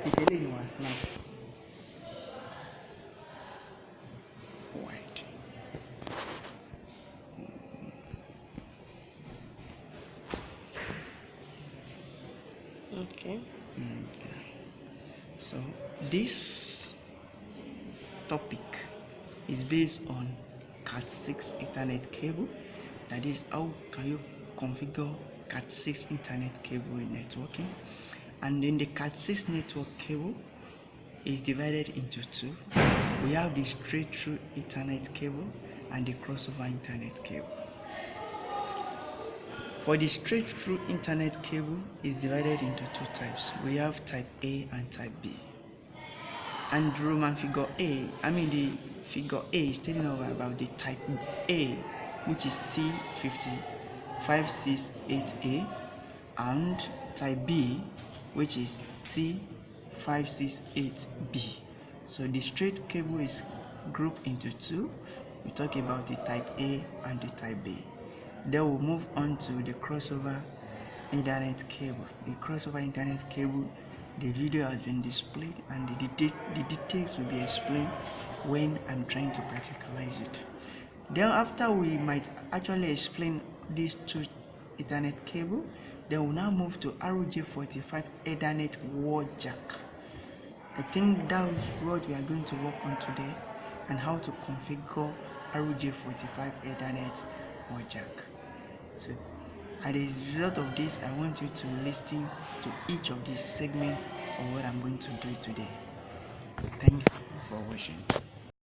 Especially one snap. White. Okay. So this topic is based on Cat6 Ethernet cable. That is, how can you configure Cat6 Ethernet cable in networking? And in the Cat6 network cable is divided into two. We have the straight through Ethernet cable and the crossover Ethernet cable. For the straight through Ethernet cable is divided into two types. We have type A and type B. And Roman figure A, the figure A is telling us about the type A, which is T568A, and type B, which is T568B. So the straight cable is grouped into two. We talk about the type A and the type B. Then we'll move on to the crossover Ethernet cable. The crossover Ethernet cable, the video has been displayed and the details will be explained when I'm trying to practicalize it. Then after we might actually explain these two Ethernet cable, then we'll now move to RJ45 Ethernet wall jack. I think that is what we are going to work on today, and how to configure RJ45 Ethernet wall jack. So as a result of this, I want you to listen to each of these segments of what I'm going to do today. Thanks for watching.